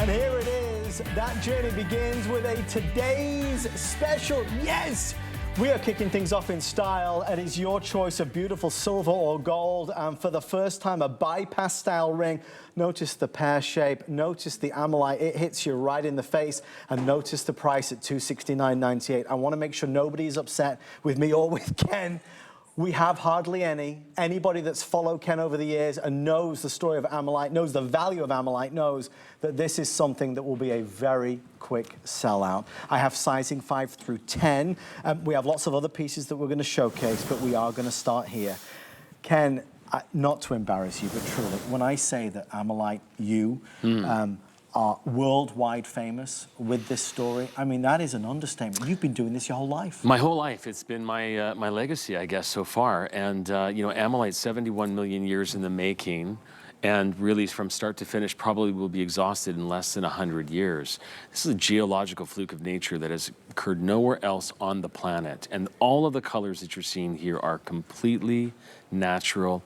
And here it is. That journey begins with a today's special. Yes! We are kicking things off in style. It is your choice of beautiful silver or gold. And for the first time, a bypass style ring. Notice the pear shape. Notice the ammolite. It hits you right in the face. And notice the price at $269.98. I want to make sure nobody's upset with me or with Ken. We have hardly any. Anybody that's followed Ken over the years and knows the story of ammolite, knows the value of ammolite, knows that this is something that will be a very quick sellout. I have sizing 5 through 10. We have lots of other pieces that we're going to showcase, but we are going to start here. Ken, not to embarrass you, but truly, when I say that Ammolite, are worldwide famous with this story, I mean, that is an understatement. You've been doing this your whole life. My whole life. It's been my my legacy, I guess, so far. And, you know, Ammolite, 71 million years in the making, and really from start to finish probably will be exhausted in less than 100 years. This is a geological fluke of nature that has occurred nowhere else on the planet. And all of the colors that you're seeing here are completely natural.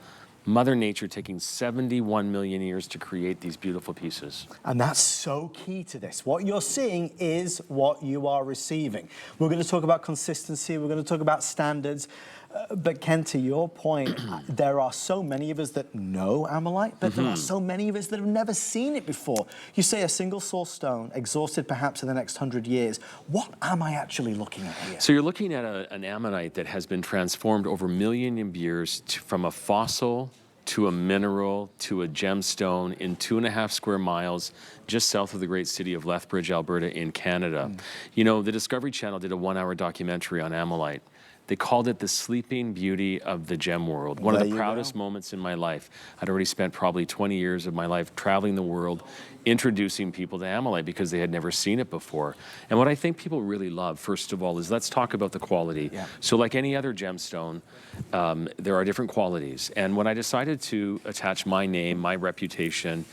Mother Nature taking 71 million years to create these beautiful pieces. And that's so key to this. What you're seeing is what you are receiving. We're going to talk about consistency. We're going to talk about standards. But Ken, to your point, there are so many of us that know ammolite, but there are so many of us that have never seen it before. You say a single source stone, exhausted perhaps in the next 100 years. What am I actually looking at here? So you're looking at an ammonite that has been transformed over millions of years from a fossil to a mineral to a gemstone in 2.5 square miles just south of the great city of Lethbridge, Alberta in Canada. You know, the Discovery Channel did a 1-hour documentary on ammolite. They called it the sleeping beauty of the gem world. One of the proudest moments in my life. I'd already spent probably 20 years of my life traveling the world, introducing people to ammolite because they had never seen it before. And what I think people really love, first of all, is let's talk about the quality. So like any other gemstone, there are different qualities. And when I decided to attach my name, my reputation,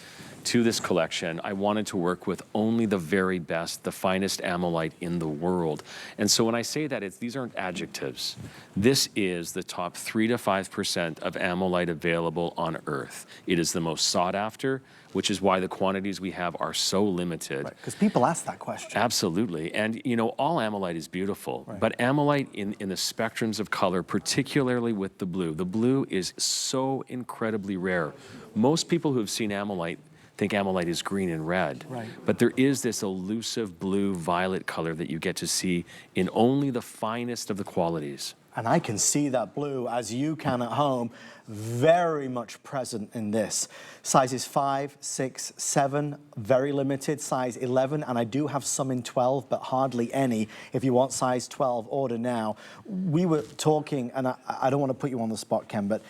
to this collection, I wanted to work with only the very best, the finest ammolite in the world. And so when I say that, these aren't adjectives. This is the top 3 to 5% of ammolite available on Earth. It is the most sought after, which is why the quantities we have are so limited. Because people ask that question. Absolutely. And, you know, all ammolite is beautiful, but ammolite in the spectrums of color, particularly with the blue is so incredibly rare. Most people who have seen ammolite think ammolite is green and red. But there is this elusive blue-violet color that you get to see in only the finest of the qualities. And I can see that blue, as you can at home, very much present in this. Sizes 5, 6, 7, very limited. Size 11, and I do have some in 12, but hardly any. If you want size 12, order now. We were talking, and I don't want to put you on the spot, Ken, but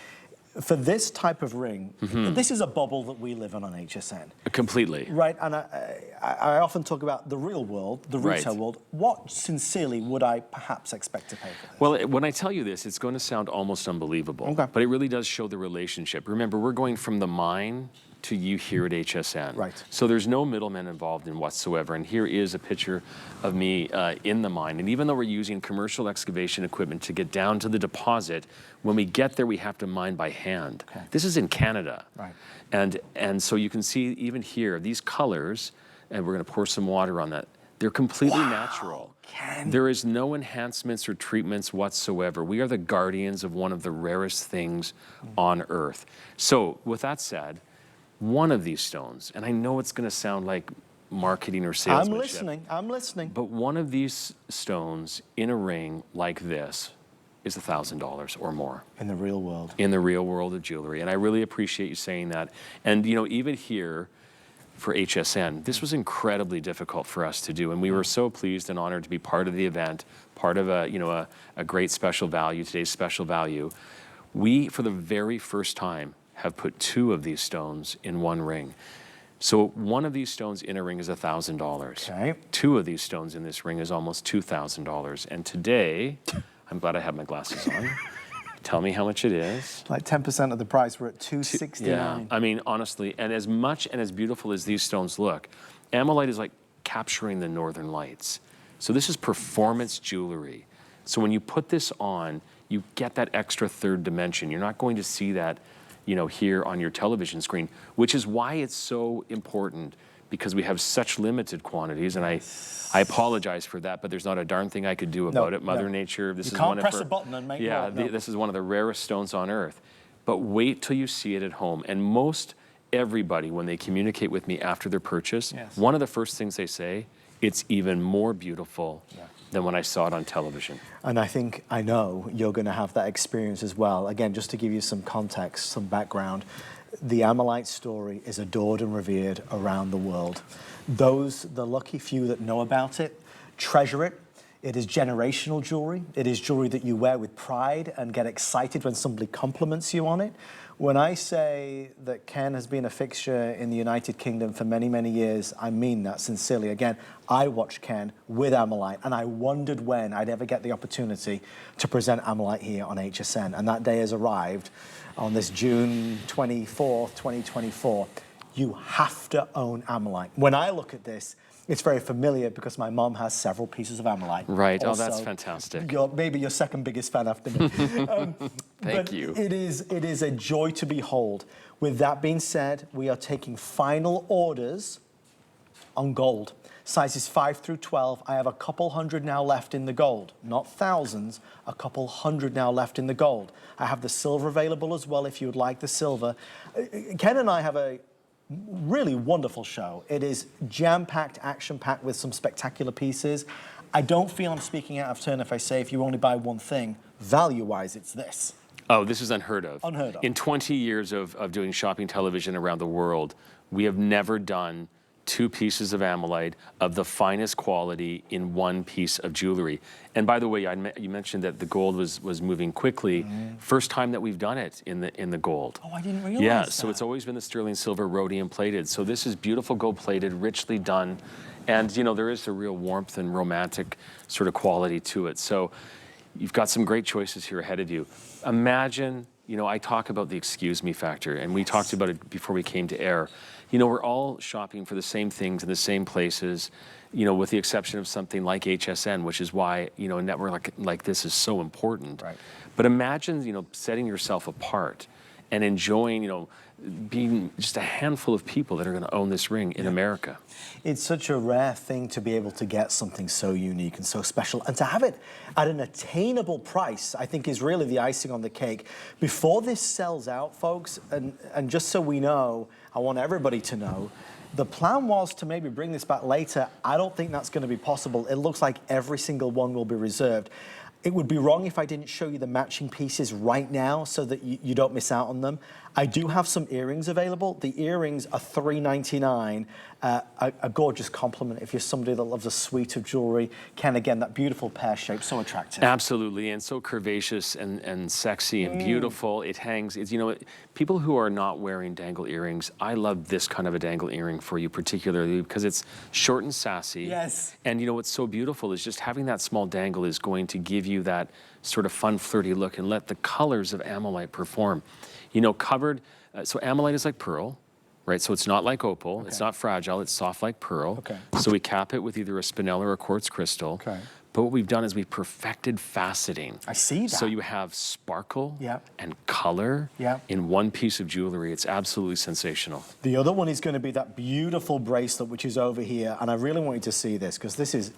for this type of ring, this is a bubble that we live in on HSN. Completely. Right, and I often talk about the real world, the retail world. What, sincerely, would I perhaps expect to pay for this? Well, when I tell you this, it's going to sound almost unbelievable. But it really does show the relationship. Remember, we're going from the mine to you here at HSN. So there's no middleman involved in whatsoever. And here is a picture of me in the mine. And even though we're using commercial excavation equipment to get down to the deposit, when we get there, we have to mine by hand. This is in Canada. And so you can see even here, these colors, and we're gonna pour some water on that, they're completely natural. There is no enhancements or treatments whatsoever. We are the guardians of one of the rarest things on Earth. So with that said, one of these stones, and I know it's going to sound like marketing or salesmanship. I'm listening. But one of these stones in a ring like this is $1,000 or more. In the real world. In the real world of jewelry. And I really appreciate you saying that. And, you know, even here for HSN, this was incredibly difficult for us to do. And we were so pleased and honored to be part of the event, part of a great special value, today's special value. We, for the very first time, have put 2 of these stones in one ring. So one of these stones in a ring is $1,000. 2 of these stones in this ring is almost $2,000. And today, I'm glad I have my glasses on. Tell me how much it is. Like 10% of the price. We're at $269. Yeah, I mean, honestly, and as much and as beautiful as these stones look, ammolite is like capturing the northern lights. So this is performance jewelry. So when you put this on, you get that extra third dimension. You're not going to see that, you know, here on your television screen, which is why it's so important because we have such limited quantities, and I apologize for that, but there's not a darn thing I could do about it. Mother Nature, this is one of her... You can't press a button and make more. This is one of the rarest stones on Earth. But wait till you see it at home. And most everybody, when they communicate with me after their purchase, one of the first things they say, it's even more beautiful than when I saw it on television. And I know you're going to have that experience as well. Again, just to give you some context, some background, the Ammolite story is adored and revered around the world. The lucky few that know about it, treasure it. It is generational jewelry. It is jewelry that you wear with pride and get excited when somebody compliments you on it. When I say that Ken has been a fixture in the United Kingdom for many, many years, I mean that sincerely. Again, I watched Ken with Ammolite, and I wondered when I'd ever get the opportunity to present Ammolite here on HSN. And that day has arrived on this June 24th, 2024. You have to own Ammolite. When I look at this, it's very familiar because my mom has several pieces of Ammolite. Right. Also, oh, that's fantastic. Maybe your second biggest fan after me. Thank you. It is a joy to behold. With that being said, we are taking final orders on gold. Sizes 5 through 12. I have a couple hundred now left in the gold. Not thousands, a couple hundred now left in the gold. I have the silver available as well if you would like the silver. Ken and I have a really wonderful show. It is jam-packed, action-packed with some spectacular pieces. I don't feel I'm speaking out of turn if I say if you only buy one thing, value-wise, it's this. Oh, this is unheard of. Unheard of. In 20 years of doing shopping television around the world, we have never done 2 pieces of Ammolite of the finest quality in one piece of jewelry. And by the way, you mentioned that the gold was moving quickly. First time that we've done it in the gold. Oh, I didn't realize Yeah, that. so it's always been the sterling silver rhodium plated. So this is beautiful gold plated, richly done. And you know, there is a real warmth and romantic sort of quality to it. So you've got some great choices here ahead of you. Imagine, you know, I talk about the excuse me factor, and we talked about it before we came to air. You know, we're all shopping for the same things in the same places, you know, with the exception of something like HSN, which is why, you know, a network like this is so important. Right. But imagine, you know, setting yourself apart and enjoying, you know, being just a handful of people that are going to own this ring in America. It's such a rare thing to be able to get something so unique and so special, and to have it at an attainable price, I think is really the icing on the cake. Before this sells out, folks, and just so we know, I want everybody to know, the plan was to maybe bring this back later. I don't think that's going to be possible. It looks like every single one will be reserved. It would be wrong if I didn't show you the matching pieces right now so that you don't miss out on them. I do have some earrings available. The earrings are $3.99, a gorgeous compliment if you're somebody that loves a suite of jewelry. Ken, again, that beautiful pear shape, so attractive. Absolutely, and so curvaceous and sexy and beautiful. It hangs, you know, people who are not wearing dangle earrings, I love this kind of a dangle earring for you particularly because it's short and sassy. Yes. And you know what's so beautiful is just having that small dangle is going to give you that sort of fun, flirty look and let the colors of Ammolite perform. You know, covered, so Ammolite is like pearl, right? So it's not like opal, it's not fragile, it's soft like pearl. Okay. So we cap it with either a spinel or a quartz crystal. Okay. But what we've done is we've perfected faceting. I see that. So you have sparkle Yep. and color Yep. in one piece of jewelry. It's absolutely sensational. The other one is going to be that beautiful bracelet, which is over here. And I really want you to see this because this is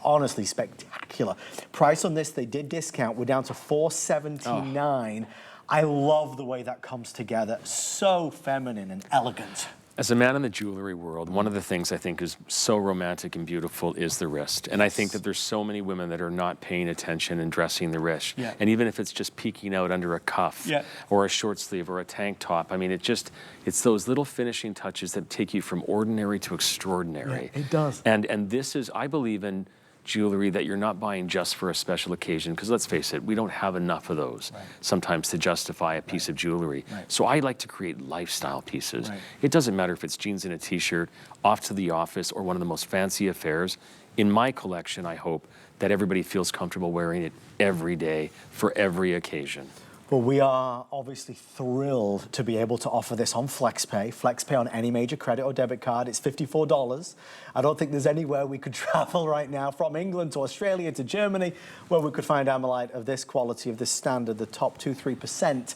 honestly spectacular. Price on this, they did discount. We're down to $479. I love the way that comes together. So feminine and elegant. As a man in the jewelry world, one of the things I think is so romantic and beautiful is the wrist. And I think that there's so many women that are not paying attention and dressing the wrist. Yeah. And even if it's just peeking out under a cuff or a short sleeve or a tank top, I mean, it's those little finishing touches that take you from ordinary to extraordinary. Yeah, it does. And this is, I believe in jewelry that you're not buying just for a special occasion, because let's face it, we don't have enough of those sometimes to justify a piece of jewelry. So I like to create lifestyle pieces. It doesn't matter if it's jeans and a t-shirt, off to the office, or one of the most fancy affairs. In my collection, I hope that everybody feels comfortable wearing it every day for every occasion. Well, we are obviously thrilled to be able to offer this on FlexPay. FlexPay on any major credit or debit card. It's $54. I don't think there's anywhere we could travel right now, from England to Australia to Germany, where we could find Ammolite of this quality, of this standard, the top 2-3%.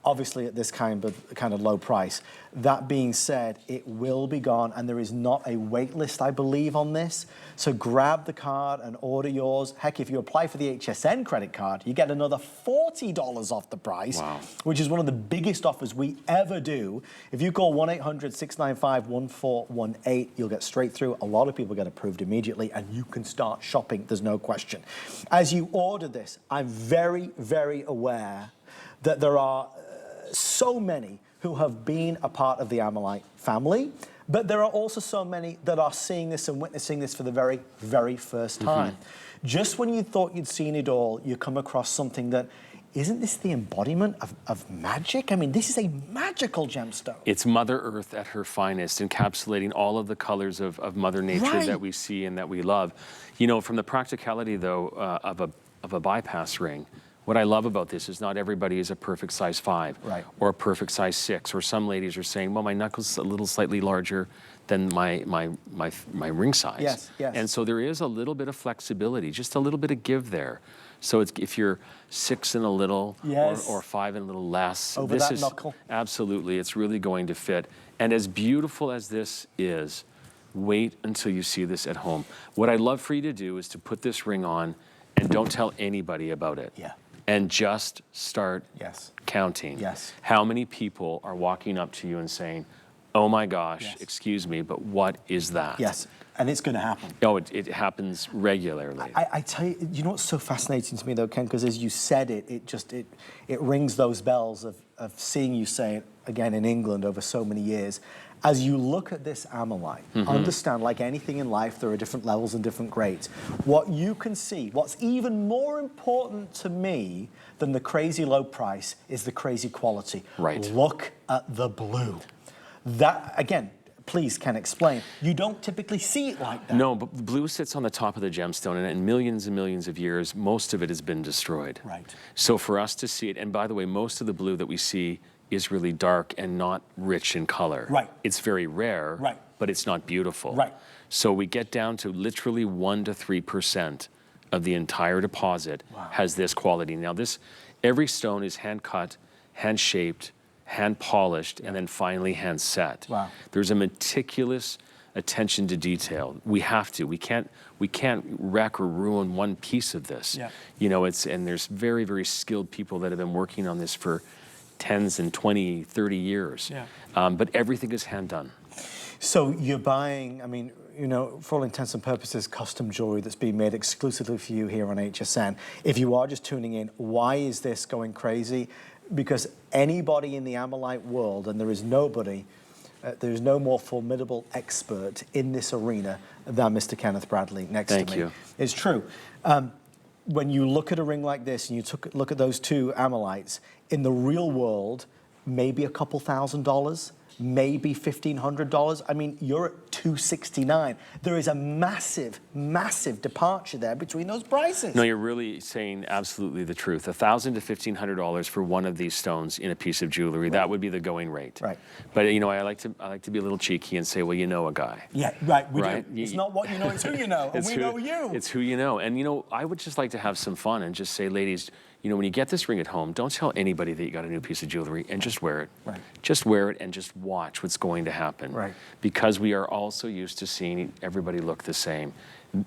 obviously at this kind of low price. That being said, it will be gone, and there is not a wait list, I believe, on this. So grab the card and order yours. Heck, if you apply for the HSN credit card, you get another $40 off the price, wow, which is one of the biggest offers we ever do. If you call 1-800-695-1418, you'll get straight through. A lot of people get approved immediately, and you can start shopping. There's no question. As you order this, I'm very, very aware that there are so many who have been a part of the Ammolite family, but there are also so many that are seeing this and witnessing this for the very, very first time. Just when you thought you'd seen it all, you come across something that, isn't this the embodiment of magic? I mean, this is a magical gemstone. It's Mother Earth at her finest, encapsulating all of the colors of Mother Nature that we see and that we love. You know, from the practicality, though, of a bypass ring, what I love about this is not everybody is a perfect size 5 or a perfect size 6, or some ladies are saying, well, my knuckle's a little slightly larger than my ring size. Yes, yes. And so there is a little bit of flexibility, just a little bit of give there. So it's, if you're 6 and a little, or 5 and a little less, over this that is knuckle. Absolutely, it's really going to fit. And as beautiful as this is, wait until you see this at home. What I'd love for you to do is to put this ring on and don't tell anybody about it. Yeah. And just start counting. Yes. How many people are walking up to you and saying, oh my gosh, excuse me, but what is that? Yes, and it's going to happen. Oh, it happens regularly. I tell you, you know what's so fascinating to me though, Ken, because as you said it, it rings those bells of seeing you say it again in England over so many years. As you look at this Ammolite, understand, like anything in life, there are different levels and different grades. What you can see, what's even more important to me than the crazy low price is the crazy quality. Look at the blue. That, again, please, Ken, explain. You don't typically see it like that. No, but blue sits on the top of the gemstone, and in millions and millions of years, most of it has been destroyed. So for us to see it, and by the way, most of the blue that we see is really dark and not rich in color. It's very rare, but it's not beautiful. So we get down to literally 1 to 3% of the entire deposit has this quality. Now every stone is hand cut, hand shaped, hand polished, and then finally hand set. There's a meticulous attention to detail. We have to. We can't wreck or ruin one piece of this. You know, and there's very, very skilled people that have been working on this for 10 and 20, 30 years. But everything is hand done. So you're buying, I mean, you know, for all intents and purposes, custom jewelry that's being made exclusively for you here on HSN. If you are just tuning in, why is this going crazy? Because anybody in the Ammolite world, and there is nobody, there's no more formidable expert in this arena than Mr. Kenneth Bradley next to me. Thank you. It's true. When you look at a ring like this and you look at those two Ammolites, in the real world, maybe a couple $1,000, maybe $1,500. I mean, you're at $269. There is a massive, massive departure there between those prices. No, you're really saying absolutely the truth. $1,000 to $1,500 for one of these stones in a piece of jewelry. That would be the going rate. But you know, I like to be a little cheeky and say, well, you know a guy. We do. It's not what you know, it's who you know, and we know you. It's who you know. And you know, I would just like to have some fun and just say, ladies, you know, when you get this ring at home, don't tell anybody that you got a new piece of jewelry, and just wear it. Just wear it and just watch what's going to happen. Because we are all so used to seeing everybody look the same.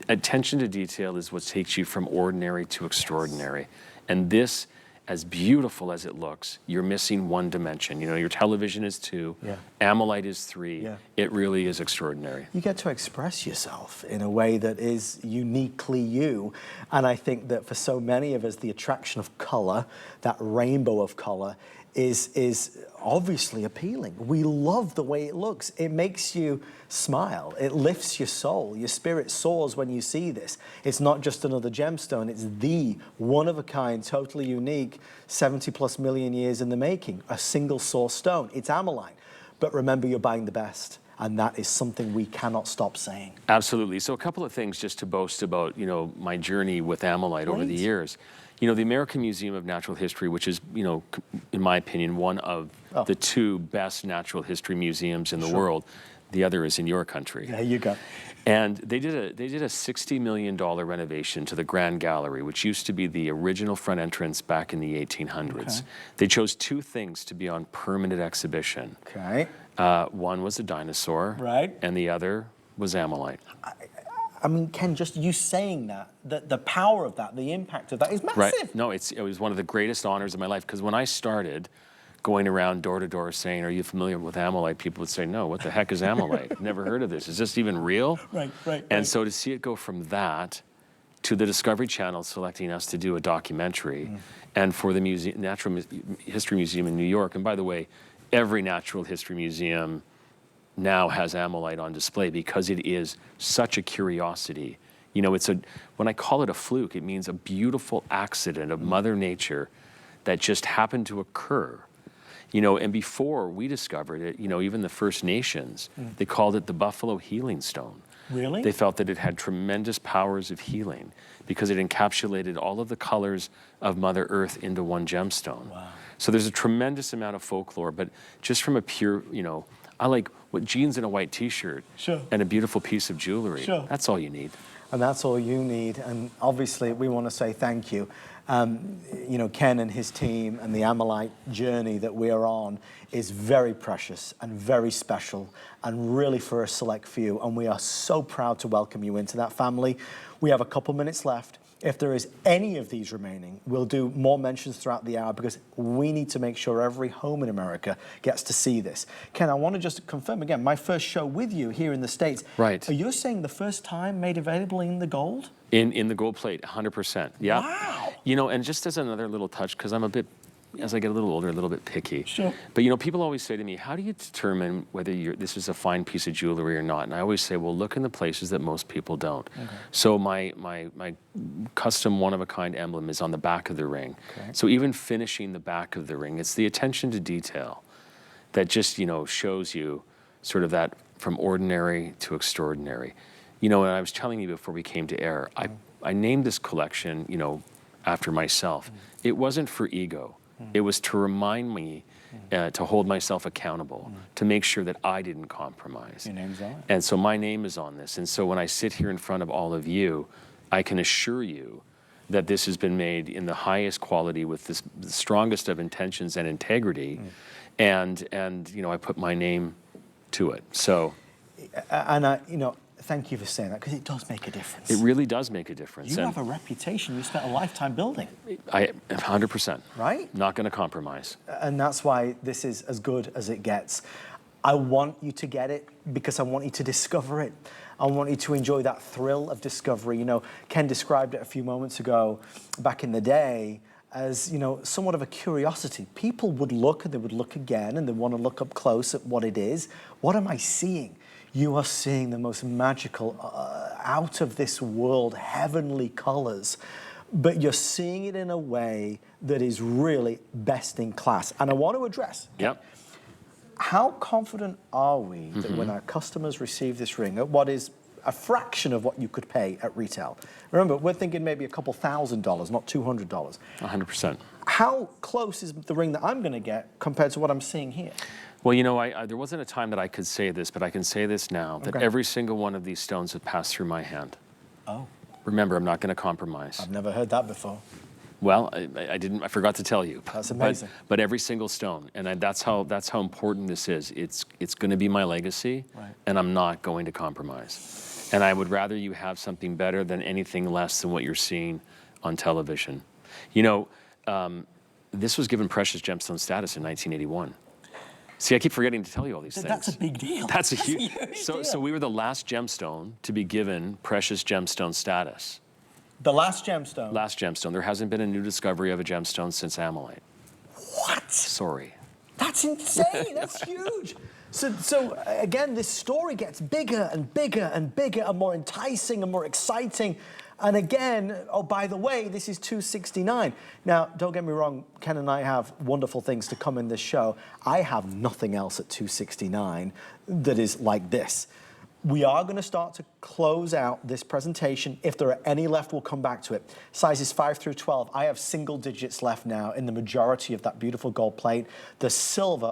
Attention to detail is what takes you from ordinary to extraordinary. And this, as beautiful as it looks, you're missing one dimension. You know, your television is 2, Ammolite is 3. It really is extraordinary. You get to express yourself in a way that is uniquely you. And I think that for so many of us, the attraction of color, that rainbow of color, is obviously appealing. We love the way it looks. It makes you smile. It lifts your soul. Your spirit soars when you see this. It's not just another gemstone. It's the one-of-a-kind, totally unique, 70+ million years in the making, a single source stone. It's Ammolite. But remember, you're buying the best. And that is something we cannot stop saying. Absolutely. So a couple of things just to boast about, you know, my journey with Ammolite over the years. You know, the American Museum of Natural History, which is, you know, in my opinion, one of the two best natural history museums in the world. The other is in your country. There you go. And they did a $60 million renovation to the Grand Gallery, which used to be the original front entrance back in the 1800s. Okay. They chose two things to be on permanent exhibition. Okay. One was a dinosaur, Right. and the other was Ammolite. I mean, Ken, just you saying that, the power of that, the impact of that is massive. Right. No, it was one of the greatest honors of my life, because when I started going around door to door saying, "Are you familiar with Ammolite?" people would say, "No, what the heck is Ammolite? Never heard of this. Is this even real?" Right. And so to see it go from that to the Discovery Channel selecting us to do a documentary, and for the Natural History Museum in New York, and by the way, every natural history museum now has Ammolite on display because it is such a curiosity. You know, when I call it a fluke, it means a beautiful accident of Mother Nature that just happened to occur. You know, and before we discovered it, you know, even the First Nations, they called it the Buffalo Healing Stone. Really? They felt that it had tremendous powers of healing because it encapsulated all of the colors of Mother Earth into one gemstone. Wow. So there's a tremendous amount of folklore, but just from a pure, you know, I like what jeans and a white t-shirt and a beautiful piece of jewelry. That's all you need. And that's all you need. And obviously, we want to say thank you. You know, Ken and his team and the Ammolite journey that we are on is very precious and very special and really for a select few. And we are so proud to welcome you into that family. We have a couple minutes left. If there is any of these remaining, we'll do more mentions throughout the hour because we need to make sure every home in America gets to see this. Ken, I want to just confirm again, my first show with you here in the States. Right. Are you saying the first time made available in the gold? In the gold plate, 100%. Yeah. Wow. You know, and just as another little touch, because I'm a bit, as I get a little older, a little bit picky. Sure. But you know, people always say to me, how do you determine whether this is a fine piece of jewelry or not? And I always say, well, look in the places that most people don't. Okay. So my custom one-of-a-kind emblem is on the back of the ring. Okay. So even finishing the back of the ring, it's the attention to detail that just, you know, shows you sort of that from ordinary to extraordinary. You know, and I was telling you before we came to air, I named this collection, you know, after myself. It wasn't for ego. It was to remind me to hold myself accountable, to make sure that I didn't compromise. Your name's on it. And so my name is on this. And so when I sit here in front of all of you, I can assure you that this has been made in the highest quality with the strongest of intentions and integrity. And you know, I put my name to it. So. And you know, thank you for saying that, because it does make a difference. It really does make a difference. You have a reputation you spent a lifetime building. 100%. Right? Not going to compromise. And that's why this is as good as it gets. I want you to get it because I want you to discover it. I want you to enjoy that thrill of discovery. You know, Ken described it a few moments ago, back in the day, as, you know, somewhat of a curiosity. People would look and they would look again and they want to look up close at what it is. What am I seeing? You are seeing the most magical, out of this world, heavenly colors, but you're seeing it in a way that is really best in class. And I want to address, how confident are we that when our customers receive this ring at what is a fraction of what you could pay at retail? Remember, we're thinking maybe a couple $1,000s, not $200. 100%. How close is the ring that I'm going to get compared to what I'm seeing here? Well, you know, there wasn't a time that I could say this, but I can say this now, that every single one of these stones have passed through my hand. Oh. Remember, I'm not going to compromise. I've never heard that before. Well, I forgot to tell you. That's amazing. But every single stone, and that's how important this is. It's going to be my legacy, and I'm not going to compromise. And I would rather you have something better than anything less than what you're seeing on television. You know, this was given precious gemstone status in 1981. See, I keep forgetting to tell you all these things. That's a big deal. That's a huge deal. So we were the last gemstone to be given precious gemstone status. The last gemstone? Last gemstone. There hasn't been a new discovery of a gemstone since Ammolite. What? Sorry. That's insane. That's huge. So again, this story gets bigger and bigger and bigger and more enticing and more exciting. And again, oh, by the way, this is $269. Now, don't get me wrong, Ken and I have wonderful things to come in this show. I have nothing else at $269 that is like this. We are going to start to close out this presentation. If there are any left, we'll come back to it. Sizes 5 through 12. I have single digits left now in the majority of that beautiful gold plate. The silver,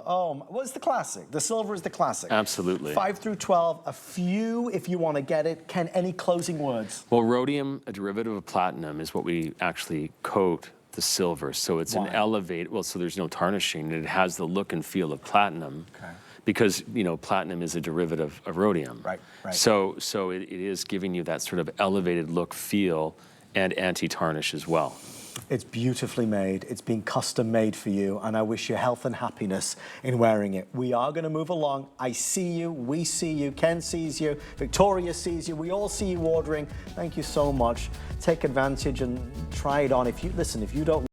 what's the classic? The silver is the classic. Absolutely. 5 through 12, a few if you want to get it. Ken, any closing words? Well, rhodium, a derivative of platinum, is what we actually coat the silver. So it's an elevate, so there's no tarnishing, and it has the look and feel of platinum. Okay. Because, platinum is a derivative of rhodium. Right. So it is giving you that sort of elevated look, feel, and anti-tarnish as well. It's beautifully made. It's been custom made for you, and I wish you health and happiness in wearing it. We are going to move along. I see you. We see you. Ken sees you. Victoria sees you. We all see you ordering. Thank you so much. Take advantage and try it on. If you don't